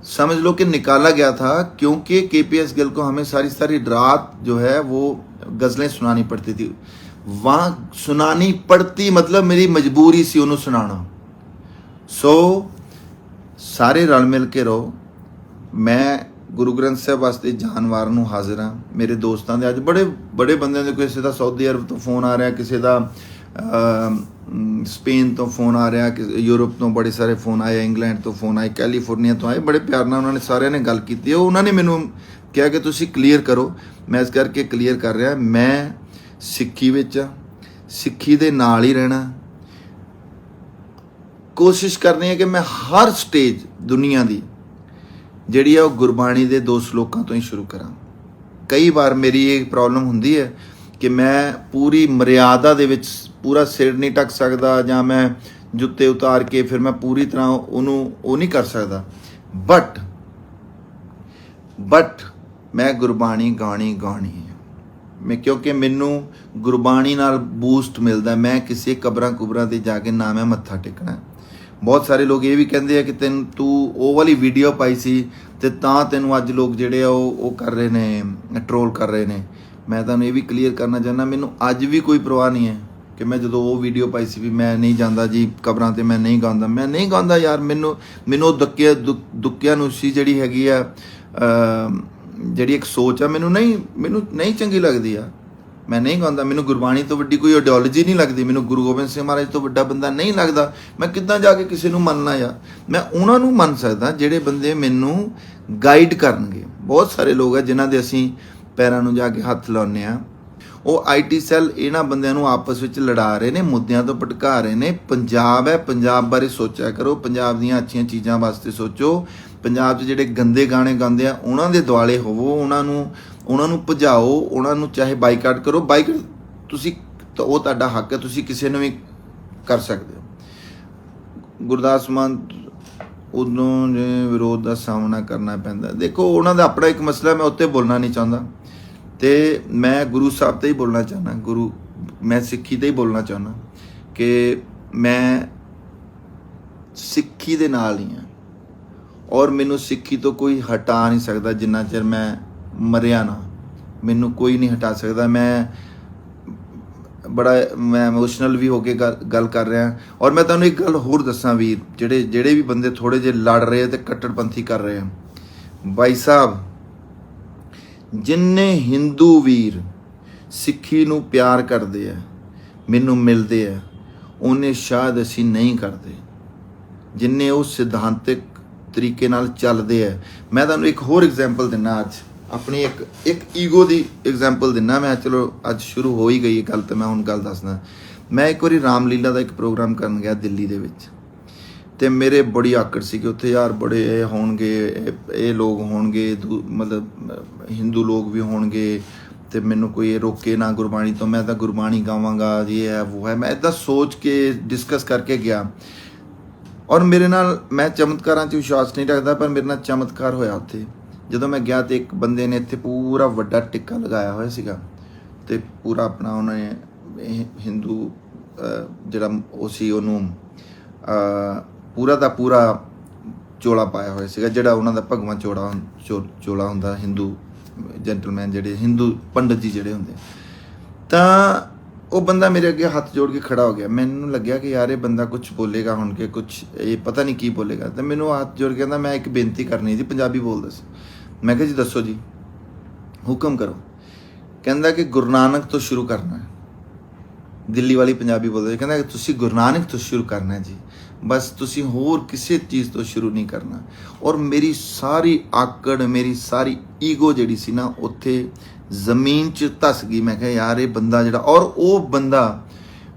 समझ लो कि निकाला गया था, क्योंकि KPS गिल को हमें सारी रात जो है वो गज़लें सुनानी पड़ती थी। वहाँ सुनानी पड़ती मतलब मेरी मजबूरी सी उन्होंने सुनाना। सो सारे रल मिल के रहो। मैं गुरु ग्रंथ ਸਾਹਿਬ ਵਾਸਤੇ ਜਾਨ ਵਾਰਨ ਨੂੰ ਹਾਜ਼ਰ ਹਾਂ। ਮੇਰੇ ਦੋਸਤਾਂ ਦੇ ਅੱਜ ਬੜੇ ਬੰਦਿਆਂ ਦੇ, ਕਿਸੇ ਦਾ ਸਾਊਦੀ ਅਰਬ ਤੋਂ ਫੋਨ ਆ ਰਿਹਾ, ਕਿਸੇ ਦਾ ਸਪੇਨ ਤੋਂ ਫੋਨ ਆ ਰਿਹਾ, ਯੂਰਪ ਤੋਂ ਬੜੇ ਸਾਰੇ ਫੋਨ ਆਏ, ਇੰਗਲੈਂਡ ਤੋਂ ਫੋਨ ਆਏ, ਕੈਲੀਫੋਰਨੀਆ ਤੋਂ ਆਏ। ਬੜੇ ਪਿਆਰ ਨਾਲ ਉਹਨਾਂ ਨੇ ਸਾਰਿਆਂ ਨੇ ਗੱਲ ਕੀਤੀ। ਉਹਨਾਂ ਨੇ ਮੈਨੂੰ ਕਿਹਾ ਕਿ ਤੁਸੀਂ ਕਲੀਅਰ ਕਰੋ। ਮੈਂ ਇਸ ਕਰਕੇ ਕਲੀਅਰ ਕਰ ਰਿਹਾ, ਮੈਂ ਸਿੱਖੀ ਵਿੱਚ ਆ, ਸਿੱਖੀ ਦੇ ਨਾਲ ਹੀ ਰਹਿਣਾ। ਕੋਸ਼ਿਸ਼ ਕਰਨੀ ਹੈ ਕਿ ਮੈਂ ਹਰ ਸਟੇਜ ਦੁਨੀਆ ਦੀ ਜਿਹੜੀ ਆ ਉਹ ਗੁਰਬਾਣੀ ਦੇ 2 ਸ਼ਲੋਕਾਂ ਤੋਂ ਹੀ ਸ਼ੁਰੂ ਕਰਾਂ। ਕਈ ਵਾਰ ਮੇਰੀ ਇਹ ਪ੍ਰੋਬਲਮ ਹੁੰਦੀ ਹੈ ਕਿ ਮੈਂ ਪੂਰੀ ਮਰਿਆਦਾ ਦੇ ਵਿੱਚ ਪੂਰਾ ਸਿਰ ਨਹੀਂ ਢੱਕ ਸਕਦਾ, ਜਾਂ ਮੈਂ ਜੁੱਤੇ ਉਤਾਰ ਕੇ ਫਿਰ ਮੈਂ ਪੂਰੀ ਤਰ੍ਹਾਂ ਉਹਨੂੰ ਉਹ ਨਹੀਂ ਕਰ ਸਕਦਾ। ਬਟ ਮੈਂ ਗੁਰਬਾਣੀ ਗਾਣੀ ਹੈ ਮੈਂ, ਕਿਉਂਕਿ ਮੈਨੂੰ ਗੁਰਬਾਣੀ ਨਾਲ ਬੂਸਟ ਮਿਲਦਾ। ਮੈਂ ਕਿਸੇ ਕਬਰਾਂ ਤੇ ਜਾ ਕੇ ਨਾ ਮੈਂ ਮੱਥਾ ਟੇਕਣਾ। ਬਹੁਤ ਸਾਰੇ ਲੋਕ ਇਹ ਵੀ ਕਹਿੰਦੇ ਆ ਕਿ ਤੂੰ ਉਹ ਵਾਲੀ ਵੀਡੀਓ ਪਾਈ ਸੀ ਤੇ ਤਾਂ ਤੈਨੂੰ ਅੱਜ ਲੋਕ ਜਿਹੜੇ ਆ ਉਹ ਕਰ ਰਹੇ ਨੇ, ਟਰੋਲ ਕਰ ਰਹੇ ਨੇ। ਮੈਂ ਤੁਹਾਨੂੰ ਇਹ ਵੀ ਕਲੀਅਰ ਕਰਨਾ ਚਾਹੁੰਦਾ, ਮੈਨੂੰ ਅੱਜ ਵੀ ਕੋਈ ਪਰਵਾਹ ਨਹੀਂ ਹੈ। ਕਿ ਮੈਂ ਜਦੋਂ ਉਹ ਵੀਡੀਓ ਪਾਈ ਸੀ ਵੀ ਮੈਂ ਨਹੀਂ ਜਾਂਦਾ ਜੀ ਕਬਰਾਂ ਤੇ, ਮੈਂ ਨਹੀਂ ਗਾਉਂਦਾ ਯਾਰ। ਮੈਨੂੰ ਦੁੱਕਿਆਂ ਨੂੰ ਸੀ ਜਿਹੜੀ ਹੈਗੀ ਆ ਜਿਹੜੀ ਇੱਕ ਸੋਚ ਆ, ਮੈਨੂੰ ਨਹੀਂ ਚੰਗੀ ਲੱਗਦੀ ਆ। ਮੈਂ ਨਹੀਂ ਗਾਉਂਦਾ। ਮੈਨੂੰ ਗੁਰਬਾਣੀ ਤੋਂ ਵੱਡੀ ਕੋਈ ਆਈਡੀਓਲੋਜੀ ਨਹੀਂ ਲੱਗਦੀ। ਮੈਨੂੰ ਗੁਰੂ ਗੋਬਿੰਦ ਸਿੰਘ ਮਹਾਰਾਜ ਤੋਂ ਵੱਡਾ ਬੰਦਾ ਨਹੀਂ ਲੱਗਦਾ। ਮੈਂ ਕਿੱਦਾਂ ਜਾ ਕੇ ਕਿਸੇ ਨੂੰ ਮੰਨਣਾ ਯਾਰ? ਮੈਂ ਉਹਨਾਂ ਨੂੰ ਮੰਨ ਸਕਦਾ ਜਿਹੜੇ ਬੰਦੇ ਮੈਨੂੰ ਗਾਈਡ ਕਰਨਗੇ। ਬਹੁਤ ਸਾਰੇ ਲੋਕ ਆ ਜਿਨ੍ਹਾਂ ਦੇ ਅਸੀਂ ਪੈਰਾਂ ਨੂੰ ਜਾ ਕੇ ਹੱਥ ਲਾਉਂਦੇ ਆ। ਉਹ ਆਈਟੀ ਸੈੱਲ ਇਹਨਾਂ ਬੰਦਿਆਂ ਨੂੰ ਆਪਸ ਵਿੱਚ ਲੜਾ ਰਹੇ ਨੇ, ਮੁੱਦਿਆਂ ਤੋਂ ਭਟਕਾ ਰਹੇ ਨੇ। ਪੰਜਾਬ ਹੈ, ਪੰਜਾਬ ਬਾਰੇ ਸੋਚਿਆ ਕਰੋ, ਪੰਜਾਬ ਦੀਆਂ ਅੱਛੀਆਂ ਚੀਜ਼ਾਂ ਵਾਸਤੇ ਸੋਚੋ। ਪੰਜਾਬ 'ਚ ਜਿਹੜੇ ਗੰਦੇ ਗਾਣੇ ਗਾਉਂਦੇ ਆ ਉਹਨਾਂ ਦੇ ਦੁਆਲੇ ਹੋਵੋ, ਉਹਨਾਂ ਨੂੰ ਭਜਾਓ, ਉਹਨਾਂ ਨੂੰ ਚਾਹੇ ਬਾਈਕਾਟ ਕਰੋ। ਬਾਈਕਾਟ ਤੁਸੀਂ, ਉਹ ਤੁਹਾਡਾ ਹੱਕ ਹੈ, ਤੁਸੀਂ ਕਿਸੇ ਨੂੰ ਵੀ ਕਰ ਸਕਦੇ ਹੋ। ਗੁਰਦਾਸ ਮਾਨ ਉਦੋਂ ਜੇ ਵਿਰੋਧ ਦਾ ਸਾਹਮਣਾ ਕਰਨਾ ਪੈਂਦਾ, ਦੇਖੋ ਉਹਨਾਂ ਦਾ ਆਪਣਾ ਇੱਕ ਮਸਲਾ, ਮੈਂ ਉੱਤੇ ਬੋਲਣਾ ਨਹੀਂ ਚਾਹੁੰਦਾ ਤੇ ਮੈਂ ਗੁਰੂ ਸਾਹਿਬ ਤੇ ਹੀ ਬੋਲਣਾ ਚਾਹੁੰਦਾ। ਮੈਂ ਸਿੱਖੀ ਤੇ ਹੀ ਬੋਲਣਾ ਚਾਹੁੰਦਾ ਕਿ ਮੈਂ ਸਿੱਖੀ ਦੇ ਨਾਲ ਹੀ ਹਾਂ ਔਰ ਮੈਨੂੰ ਸਿੱਖੀ ਤੋਂ ਕੋਈ ਹਟਾ ਨਹੀਂ ਸਕਦਾ। ਜਿੰਨਾ ਚਿਰ ਮੈਂ ਮਰਿਆ ਨਾ, ਮੈਨੂੰ ਕੋਈ ਨਹੀਂ ਹਟਾ ਸਕਦਾ। ਮੈਂ ਇਮੋਸ਼ਨਲ ਵੀ ਹੋ ਕੇ ਗੱਲ ਕਰ ਰਿਹਾ। ਔਰ ਮੈਂ ਤੁਹਾਨੂੰ ਇੱਕ ਗੱਲ ਹੋਰ ਦੱਸਾਂ ਵੀਰ, ਜਿਹੜੇ ਵੀ ਬੰਦੇ ਥੋੜੇ ਜਿਹੇ ਲੜ ਰਹੇ ਆ ਤੇ ਕੱਟੜਪੰਥੀ ਕਰ ਰਹੇ ਆ, ਬਾਈ ਸਾਹਿਬ, ਜਿੰਨੇ ਹਿੰਦੂ ਵੀਰ ਸਿੱਖੀ ਨੂੰ ਪਿਆਰ ਕਰਦੇ ਆ, ਮੈਨੂੰ ਮਿਲਦੇ ਆ, ਉਹਨੇ ਸ਼ਾਇਦ ਅਸੀਂ ਨਹੀਂ ਕਰਦੇ। ਜਿੰਨੇ ਉਹ ਸਿਧਾਂਤਿਕ ਤਰੀਕੇ ਨਾਲ ਚੱਲਦੇ ਆ। ਮੈਂ ਤੁਹਾਨੂੰ ਇੱਕ ਹੋਰ ਐਗਜ਼ਾਮਪਲ ਦਿੰਦਾ, ਅੱਜ ਆਪਣੀ ਇੱਕ ਈਗੋ ਦੀ ਐਗਜ਼ਾਮਪਲ ਦਿੰਦਾ ਮੈਂ। ਚਲੋ ਅੱਜ ਸ਼ੁਰੂ ਹੋ ਹੀ ਗਈ ਗੱਲ, ਤਾਂ ਮੈਂ ਹੁਣ ਗੱਲ ਦੱਸਦਾ। ਮੈਂ ਇੱਕ ਵਾਰੀ ਰਾਮਲੀਲਾ ਦਾ ਇੱਕ ਪ੍ਰੋਗਰਾਮ ਕਰਨ ਗਿਆ ਦਿੱਲੀ ਦੇ ਵਿੱਚ, ਤੇ ਮੇਰੇ ਬੜੀ ਆਕੜ ਸੀ ਕਿ ਉੱਥੇ ਯਾਰ ਬੜੇ ਇਹ ਹੋਣਗੇ, ਇਹ ਲੋਕ ਹੋਣਗੇ, ਮਤਲਬ ਹਿੰਦੂ ਲੋਕ ਵੀ ਹੋਣਗੇ, ਤੇ ਮੈਨੂੰ ਕੋਈ ਇਹ ਰੋਕੇ ਨਾ ਗੁਰਬਾਣੀ ਤੋਂ, ਮੈਂ ਤਾਂ ਗੁਰਬਾਣੀ ਗਾਵਾਂਗਾ, ਇਹ ਹੈ ਉਹ ਹੈ। ਮੈਂ ਇੱਦਾਂ ਸੋਚ ਕੇ ਡਿਸਕਸ ਕਰਕੇ ਗਿਆ। ਔਰ ਮੇਰੇ ਨਾਲ, ਮੈਂ ਚਮਤਕਾਰਾਂ 'ਚ ਵਿਸ਼ਵਾਸ ਨਹੀਂ ਰੱਖਦਾ, ਪਰ ਮੇਰੇ ਨਾਲ ਚਮਤਕਾਰ ਹੋਇਆ ਉੱਥੇ। ਜਦੋਂ ਮੈਂ ਗਿਆ ਤੇ ਇੱਕ ਬੰਦੇ ਨੇ ਇੱਥੇ ਪੂਰਾ ਵੱਡਾ ਟਿੱਕਾ ਲਗਾਇਆ ਹੋਇਆ ਸੀਗਾ ਤੇ ਪੂਰਾ ਆਪਣਾ ਉਹਨਾਂ ਨੇ ਹਿੰਦੂ ਜਿਹੜਾ ਉਹ ਸੀ ਉਹਨੂੰ ਪੂਰਾ ਦਾ ਪੂਰਾ ਚੋਲਾ ਪਾਇਆ ਹੋਇਆ ਸੀਗਾ, ਜਿਹੜਾ ਉਹਨਾਂ ਦਾ ਭਗਵਾਂ ਚੋਲਾ ਹੁੰਦਾ ਹਿੰਦੂ ਜੈਂਟਲਮੈਨ, ਜਿਹੜੇ ਹਿੰਦੂ ਪੰਡਤ ਜੀ ਜਿਹੜੇ ਹੁੰਦੇ। ਤਾਂ ਉਹ ਬੰਦਾ ਮੇਰੇ ਅੱਗੇ ਹੱਥ ਜੋੜ ਕੇ ਖੜਾ ਹੋ ਗਿਆ। ਮੈਨੂੰ ਲੱਗਿਆ ਕਿ ਯਾਰ ਇਹ ਬੰਦਾ ਕੁਝ ਬੋਲੇਗਾ ਹੁਣ, ਕਿ ਕੁਝ ਇਹ ਪਤਾ ਨਹੀਂ ਕੀ ਬੋਲੇਗਾ। ਤੇ ਮੈਨੂੰ ਹੱਥ ਜੋੜ ਕੇ ਕਹਿੰਦਾ ਮੈਂ ਇੱਕ ਬੇਨਤੀ ਕਰਨੀ ਜੀ, ਪੰਜਾਬੀ ਬੋਲਦਾ ਸੀ। ਮੈਂ ਕਿਹਾ ਜੀ ਦੱਸੋ ਜੀ, ਹੁਕਮ ਕਰੋ। ਕਹਿੰਦਾ ਕਿ ਗੁਰੂ ਨਾਨਕ ਤੋਂ ਸ਼ੁਰੂ ਕਰਨਾ ਹੈ। ਦਿੱਲੀ ਵਾਲੀ ਪੰਜਾਬੀ ਬੋਲਦਾ ਸੀ। ਕਹਿੰਦਾ ਕਿ ਤੁਸੀਂ ਗੁਰੂ ਨਾਨਕ ਤੋਂ ਸ਼ੁਰੂ ਕਰਨਾ ਜੀ, ਬਸ ਤੁਸੀਂ ਹੋਰ ਕਿਸੇ ਚੀਜ਼ ਤੋਂ ਸ਼ੁਰੂ ਨਹੀਂ ਕਰਨਾ। ਔਰ ਮੇਰੀ ਸਾਰੀ ਆਕੜ, ਮੇਰੀ ਸਾਰੀ ਈਗੋ ਜਿਹੜੀ ਸੀ ਨਾ, ਉੱਥੇ ਜ਼ਮੀਨ 'ਚ ਧਸ ਗਈ। ਮੈਂ ਕਿਹਾ ਯਾਰ ਇਹ ਬੰਦਾ ਜਿਹੜਾ, ਔਰ ਉਹ ਬੰਦਾ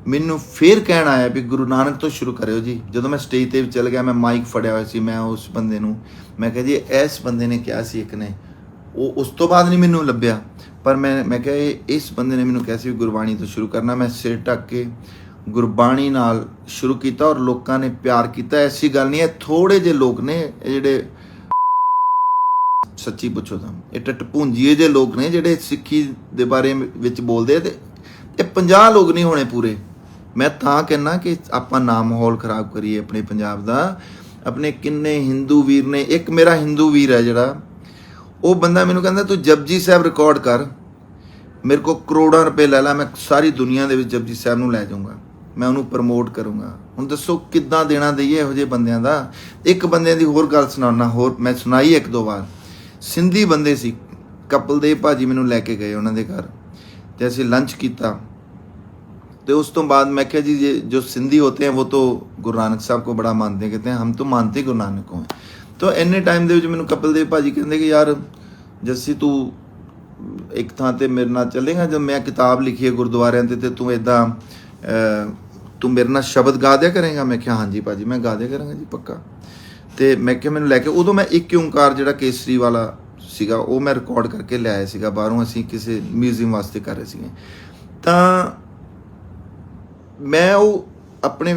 ਮੈਨੂੰ ਫੇਰ ਕਹਿਣ ਆਇਆ ਵੀ ਗੁਰੂ ਨਾਨਕ ਤੋਂ ਸ਼ੁਰੂ ਕਰਿਓ ਜੀ। ਜਦੋਂ ਮੈਂ ਸਟੇਜ 'ਤੇ ਵੀ ਚਲ ਗਿਆ, ਮੈਂ ਮਾਈਕ ਫੜਿਆ ਹੋਇਆ ਸੀ, ਮੈਂ ਉਸ ਬੰਦੇ ਨੂੰ ਮੈਂ ਕਿਹਾ ਜੀ ਇਸ ਬੰਦੇ ਨੇ ਕਿਹਾ ਸੀ ਇੱਕ ਨੇ, ਉਹ ਉਸ ਤੋਂ ਬਾਅਦ ਨਹੀਂ ਮੈਨੂੰ ਲੱਭਿਆ, ਪਰ ਮੈਂ ਕਿਹਾ ਇਸ ਬੰਦੇ ਨੇ ਮੈਨੂੰ ਕਿਹਾ ਸੀ ਵੀ ਗੁਰਬਾਣੀ ਤੋਂ ਸ਼ੁਰੂ ਕਰਨਾ। ਮੈਂ ਸਿਰ ਢੱਕ ਕੇ ਗੁਰਬਾਣੀ ਨਾਲ ਸ਼ੁਰੂ ਕੀਤਾ ਔਰ ਲੋਕਾਂ ਨੇ ਪਿਆਰ ਕੀਤਾ। ਐਸੀ ਗੱਲ ਨਹੀਂ ਹੈ, ਥੋੜੇ ਜਿਹੇ ਲੋਕ ਨੇ ਇਹ ਜਿਹੜੇ, ਸੱਚੀ ਪੁੱਛੋ ਤਾਂ ਇਹ ਟਟਪੂੰਜੀਏ ਜਿਹੇ ਲੋਕ ਨੇ ਜਿਹੜੇ ਸਿੱਖੀ ਦੇ ਬਾਰੇ ਵਿੱਚ ਬੋਲਦੇ ਆ, ਤੇ ਇਹ 50 ਲੋਕ ਨਹੀਂ ਹੋਣੇ ਪੂਰੇ। ਮੈਂ ਤਾਂ ਕਹਿੰਦਾ ਕਿ ਆਪਾਂ ਨਾ ਮਾਹੌਲ ਖਰਾਬ ਕਰੀਏ ਆਪਣੇ ਪੰਜਾਬ ਦਾ। ਆਪਣੇ ਕਿੰਨੇ ਹਿੰਦੂ ਵੀਰ ਨੇ, ਇੱਕ ਮੇਰਾ ਹਿੰਦੂ ਵੀਰ ਹੈ ਜਿਹੜਾ, ਉਹ ਬੰਦਾ ਮੈਨੂੰ ਕਹਿੰਦਾ ਤੂੰ ਜਪਜੀ ਸਾਹਿਬ ਰਿਕਾਰਡ ਕਰ, ਮੇਰੇ ਕੋਲ ਕਰੋੜਾਂ ਰੁਪਏ ਲੈ ਲਾ, ਮੈਂ ਸਾਰੀ ਦੁਨੀਆ ਦੇ ਵਿੱਚ ਜਪਜੀ ਸਾਹਿਬ ਨੂੰ ਲੈ ਜਾਊਂਗਾ, ਮੈਂ ਉਹਨੂੰ ਪ੍ਰਮੋਟ ਕਰੂੰਗਾ। ਹੁਣ ਦੱਸੋ ਕਿੱਦਾਂ ਦੇਣਾ ਦਈਏ ਇਹੋ ਜਿਹੇ ਬੰਦਿਆਂ ਦਾ। ਇੱਕ ਬੰਦਿਆਂ ਦੀ ਹੋਰ ਗੱਲ ਸੁਣਾਉਣਾ, ਹੋਰ ਮੈਂ ਸੁਣਾਈ ਇੱਕ ਦੋ ਵਾਰ। ਸਿੰਧੀ ਬੰਦੇ ਸੀ, ਕਪਿਲਦੇਵ ਭਾਜੀ ਮੈਨੂੰ ਲੈ ਕੇ ਗਏ ਉਹਨਾਂ ਦੇ ਘਰ, ਤੇ ਅਸੀਂ ਲੰਚ ਕੀਤਾ। तो उस बाद मैं क्या जी ये जो सिंधी होते हैं वो तो गुरु नानक साहब को बड़ा मानते हैं, कहते हैं हम तो मानते गुरु नानक को हैं। तो इन्ने टाइम ਦੇ ਵਿੱਚ ਮੈਨੂੰ ਕਪਿਲਦੇਵ ਭਾਜੀ ਕਹਿੰਦੇ ਕਿ ਯਾਰ ਜੱਸੀ ਤੂੰ ਇੱਕ ਥਾਂ ਤੇ ਮੇਰੇ ਨਾਲ ਚੱਲੇਗਾ, ਜਦ ਮੈਂ ਕਿਤਾਬ ਲਿਖੀ ਹੈ ਗੁਰਦੁਆਰਿਆਂ ਤੇ ਤੂੰ ਇਦਾਂ ਤੂੰ ਮੇਰੇ ਨਾਲ ਸ਼ਬਦ ਗਾ ਦਿਆ ਕਰੇਗਾ। ਮੈਂ ਕਿਹਾ ਹਾਂਜੀ ਭਾਜੀ ਮੈਂ ਗਾ ਦਿਆ ਕਰਾਂਗਾ ਜੀ ਪੱਕਾ। ਤੇ ਮੈਂ ਕਿਹਾ ਮੈਨੂੰ ਲੈ ਕੇ, ਉਦੋਂ ਮੈਂ ਇੱਕ ਓਂਕਾਰ ਜਿਹੜਾ ਕੇਸਰੀ ਵਾਲਾ ਸੀਗਾ ਉਹ ਮੈਂ ਰਿਕਾਰਡ ਕਰਕੇ ਲਿਆਇਆ ਸੀਗਾ ਬਾਹਰੋਂ, ਅਸੀਂ ਕਿਸੇ ਮਿਊਜ਼ੀਅਮ ਵਾਸਤੇ ਕਰ ਰਹੇ ਸੀਗੇ। ਤਾਂ ਮੈਂ ਉਹ ਆਪਣੇ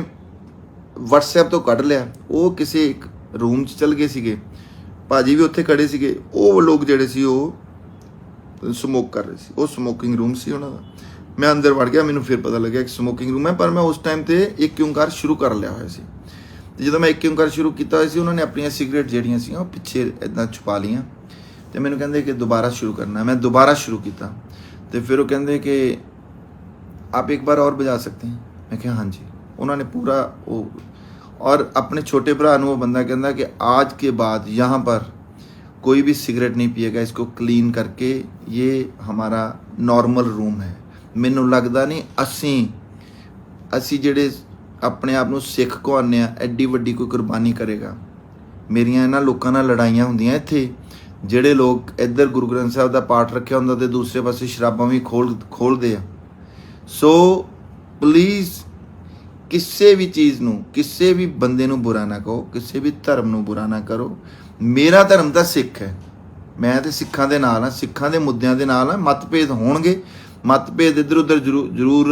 WhatsApp ਤੋਂ ਕੱਢ ਲਿਆ, ਉਹ ਕਿਸੇ ਇੱਕ ਰੂਮ 'ਚ ਚਲ ਗਏ ਸੀਗੇ, ਭਾਜੀ ਵੀ ਉੱਥੇ ਖੜੇ ਸੀਗੇ। ਉਹ ਲੋਕ ਜਿਹੜੇ ਸੀ ਉਹ ਸਮੋਕ ਕਰ ਰਹੇ ਸੀ, ਉਹ ਸਮੋਕਿੰਗ ਰੂਮ ਸੀ ਉਹਨਾਂ ਦਾ। ਮੈਂ ਅੰਦਰ ਵੜ ਗਿਆ, ਮੈਨੂੰ ਫਿਰ ਪਤਾ ਲੱਗਿਆ ਕਿ ਸਮੋਕਿੰਗ ਰੂਮ ਹੈ, ਪਰ ਮੈਂ ਉਸ ਟਾਈਮ ਤੇ ਇੱਕ ਓਂਕਾਰ ਸ਼ੁਰੂ ਕਰ ਲਿਆ ਹੋਇਆ ਸੀ। ਤੇ ਜਦੋਂ ਮੈਂ ਇੱਕ ਓਂਕਾਰ ਸ਼ੁਰੂ ਕੀਤਾ ਹੋਇਆ ਸੀ, ਉਹਨਾਂ ਨੇ ਆਪਣੀਆਂ ਸਿਗਰਟ ਜਿਹੜੀਆਂ ਸੀ ਉਹ ਪਿੱਛੇ ਇੱਦਾਂ ਛੁਪਾ ਲਈਆਂ ਤੇ ਮੈਨੂੰ ਕਹਿੰਦੇ ਕਿ ਦੁਬਾਰਾ ਸ਼ੁਰੂ ਕਰਨਾ। ਮੈਂ ਦੁਬਾਰਾ ਸ਼ੁਰੂ ਕੀਤਾ ਤੇ ਫਿਰ ਉਹ ਕਹਿੰਦੇ ਕਿ आप एक बार और बजा सकते हैं? मैं कहा हाँ जी। उन्होंने पूरा वो, और अपने छोटे भरा ਨੂੰ वो बंदा कहता कि आज के बाद यहाँ पर कोई भी सिगरेट नहीं पिएगा, इसको क्लीन करके ये हमारा नॉर्मल रूम है। ਮੈਨੂੰ ਲੱਗਦਾ ਨਹੀਂ ਅਸੀਂ ਜਿਹੜੇ ਆਪਣੇ ਆਪ ਨੂੰ ਸਿੱਖ ਕਹਾਉਂਦੇ ਆ ਐਡੀ ਵੱਡੀ ਕੋਈ ਕੁਰਬਾਨੀ ਕਰੇਗਾ। ਮੇਰੀਆਂ ਇਹਨਾਂ ਲੋਕਾਂ ਨਾਲ ਲੜਾਈਆਂ ਹੁੰਦੀਆਂ ਇੱਥੇ, ਜਿਹੜੇ ਲੋਕ ਇੱਧਰ ਗੁਰੂ ਗ੍ਰੰਥ ਸਾਹਿਬ ਦਾ ਪਾਠ ਰੱਖਿਆ ਹੁੰਦਾ ਤੇ ਦੂਸਰੇ ਪਾਸੇ ਸ਼ਰਾਬਾਂ ਵੀ ਖੋਲਦੇ ਆ। ਸੋ ਪਲੀਜ਼ ਕਿਸੇ ਵੀ ਚੀਜ਼ ਨੂੰ, ਕਿਸੇ ਵੀ ਬੰਦੇ ਨੂੰ ਬੁਰਾ ਨਾ ਕਹੋ, ਕਿਸੇ ਵੀ ਧਰਮ ਨੂੰ ਬੁਰਾ ਨਾ ਕਰੋ। ਮੇਰਾ ਧਰਮ ਤਾਂ ਸਿੱਖ ਹੈ, ਮੈਂ ਤੇ ਸਿੱਖਾਂ ਦੇ ਨਾਲ ਹਾਂ, ਸਿੱਖਾਂ ਦੇ ਮੁੱਦਿਆਂ ਦੇ ਨਾਲ ਹਾਂ। ਮਤਭੇਦ ਹੋਣਗੇ, ਮਤਭੇਦ ਇੱਧਰ ਉੱਧਰ ਜ਼ਰੂਰ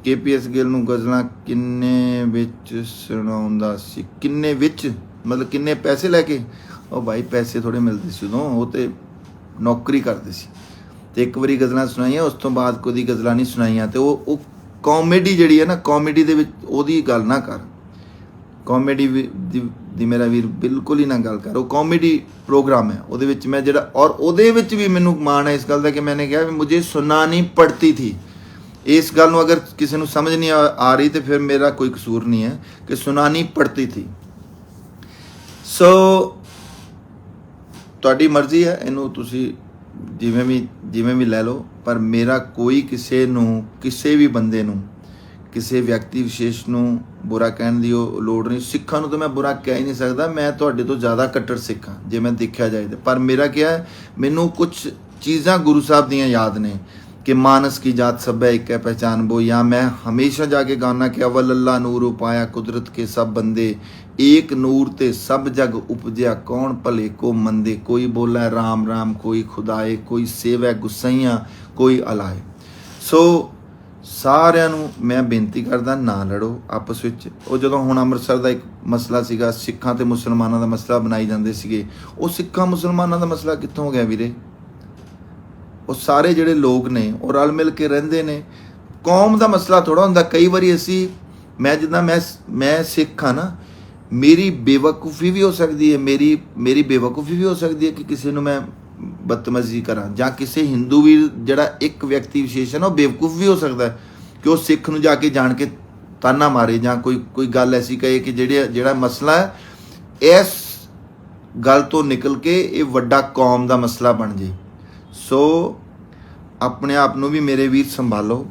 KPS ਗਿੱਲ ਨੂੰ ਗਜ਼ਲਾਂ ਕਿੰਨੇ ਵਿੱਚ ਸੁਣਾਉਂਦਾ ਸੀ, ਕਿੰਨੇ ਵਿੱਚ ਮਤਲਬ ਕਿੰਨੇ ਪੈਸੇ ਲੈ ਕੇ? ਉਹ ਭਾਈ ਪੈਸੇ ਥੋੜ੍ਹੇ ਮਿਲਦੇ ਸੀ ਉਦੋਂ, ਉਹ ਤੇ ਨੌਕਰੀ ਕਰਦੇ ਸੀ। ਤੇ ਇੱਕ ਵਾਰੀ ਗਜ਼ਲਾਂ ਸੁਣਾਈਆਂ, ਉਸ ਤੋਂ ਬਾਅਦ ਕੋਈ ਗਜ਼ਲਾਂ ਨਹੀਂ ਸੁਣਾਈਆਂ। ਤੇ ਉਹ ਕਾਮੇਡੀ ਜਿਹੜੀ ਹੈ ਨਾ, ਕਾਮੇਡੀ ਦੇ ਵਿੱਚ ਉਹਦੀ ਗੱਲ ਨਾ ਕਰ, ਕਾਮੇਡੀ ਦੀ ਮੇਰਾ ਵੀਰ ਬਿਲਕੁਲ ਹੀ ਨਾ ਗੱਲ ਕਰ। ਉਹ ਕਾਮੇਡੀ ਪ੍ਰੋਗਰਾਮ ਹੈ, ਉਹਦੇ ਵਿੱਚ ਮੈਂ ਜਿਹੜਾ, ਔਰ ਉਹਦੇ ਵਿੱਚ ਵੀ ਮੈਨੂੰ ਮਾਣ ਹੈ ਇਸ ਗੱਲ ਦਾ ਕਿ ਮੈंने ਕਿਹਾ ਵੀ ਮੁਝੇ ਸੁਣਨਾ ਨਹੀਂ ਪੜਤੀ ਥੀ। ਇਸ ਗੱਲ ਨੂੰ ਅਗਰ ਕਿਸੇ ਨੂੰ ਸਮਝ ਨਹੀਂ ਆ ਰਹੀ ਤੇ ਫਿਰ ਮੇਰਾ ਕੋਈ ਕਸੂਰ ਨਹੀਂ ਹੈ ਕਿ ਸੁਣਾ ਨਹੀਂ ਪੜਤੀ ਥੀ। ਸੋ ਤੁਹਾਡੀ ਮਰਜ਼ੀ ਹੈ, ਇਹਨੂੰ ਤੁਸੀਂ ਜਿਵੇਂ ਵੀ ਲੈ ਲਓ, ਪਰ ਮੇਰਾ ਕੋਈ ਕਿਸੇ ਨੂੰ, ਕਿਸੇ ਵੀ ਬੰਦੇ ਨੂੰ, ਕਿਸੇ ਵਿਅਕਤੀ ਵਿਸ਼ੇਸ਼ ਨੂੰ ਬੁਰਾ ਕਹਿਣ ਦੀ ਉਹ ਲੋੜ ਨਹੀਂ। ਸਿੱਖਾਂ ਨੂੰ ਤਾਂ ਮੈਂ ਬੁਰਾ ਕਹਿ ਹੀ ਨਹੀਂ ਸਕਦਾ, ਮੈਂ ਤੁਹਾਡੇ ਤੋਂ ਜ਼ਿਆਦਾ ਕੱਟੜ ਸਿੱਖ ਹਾਂ ਜੇ ਮੈਂ ਦੇਖਿਆ ਜਾਏ ਤਾਂ। ਪਰ ਮੇਰਾ ਕੀ ਹੈ, ਮੈਨੂੰ ਕੁਝ ਚੀਜ਼ਾਂ ਗੁਰੂ ਸਾਹਿਬ ਦੀਆਂ ਯਾਦ ਨੇ कि मानस की जात सब है एक है पहचान वो। या मैं हमेशा जाके गाना कि अवल अल्लाह नूर उपाया कुदरत के सब बंदे, एक नूर ते सब जग उपजया कौन भले को मंदे। कोई बोला राम राम, कोई खुदाए, कोई सेवा गुस्सैया, कोई अलाए। सो ਸਾਰਿਆਂ ਨੂੰ ਮੈਂ ਬੇਨਤੀ ਕਰਦਾ, ਨਾ ਲੜੋ ਆਪਸ ਵਿੱਚ। ਉਹ ਜਦੋਂ ਹੁਣ ਅੰਮ੍ਰਿਤਸਰ ਦਾ ਇੱਕ ਮਸਲਾ ਸੀਗਾ, ਸਿੱਖਾਂ ਤੇ ਮੁਸਲਮਾਨਾਂ ਦਾ ਮਸਲਾ ਬਣਾਈ ਜਾਂਦੇ ਸੀਗੇ, ਉਹ ਸਿੱਖਾਂ ਮੁਸਲਮਾਨਾਂ ਦਾ ਮਸਲਾ ਕਿੱਥੋਂ ਹੋ ਗਿਆ ਵੀਰੇ? ਉਹ ਸਾਰੇ ਜਿਹੜੇ ਲੋਕ ਨੇ ਉਹ ਰਲ ਮਿਲ ਕੇ ਰਹਿੰਦੇ ਨੇ। ਕੌਮ ਦਾ ਮਸਲਾ ਥੋੜ੍ਹਾ ਹੁੰਦਾ। ਕਈ ਵਾਰੀ ਅਸੀਂ, ਮੈਂ ਜਿੱਦਾਂ ਮੈਂ ਸਿੱਖ ਹਾਂ ਨਾ, ਮੇਰੀ ਬੇਵਕੂਫੀ ਵੀ ਹੋ ਸਕਦੀ ਹੈ, ਮੇਰੀ ਬੇਵਕੂਫੀ ਵੀ ਹੋ ਸਕਦੀ ਹੈ ਕਿ ਕਿਸੇ ਨੂੰ ਮੈਂ ਬਦਤਮੀਜ਼ੀ ਕਰਾਂ, ਜਾਂ ਕਿਸੇ ਹਿੰਦੂ ਵੀ ਜਿਹੜਾ ਇੱਕ ਵਿਅਕਤੀ ਵਿਸ਼ੇਸ਼ ਹੈ ਨਾ, ਉਹ ਬੇਵਕੂਫ ਵੀ ਹੋ ਸਕਦਾ ਕਿ ਉਹ ਸਿੱਖ ਨੂੰ ਜਾ ਕੇ ਜਾਣ ਕੇ ਤਾਨਾ ਮਾਰੇ, ਜਾਂ ਕੋਈ ਗੱਲ ਐਸੀ ਕਹੇ ਕਿ ਜਿਹੜਾ ਮਸਲਾ ਹੈ ਇਸ ਗੱਲ ਤੋਂ ਨਿਕਲ ਕੇ ਇਹ ਵੱਡਾ ਕੌਮ ਦਾ ਮਸਲਾ ਬਣ ਜੇ। ਸੋ ਆਪਣੇ ਆਪ ਨੂੰ ਵੀ ਮੇਰੇ ਵੀਰ ਸੰਭਾਲੋ,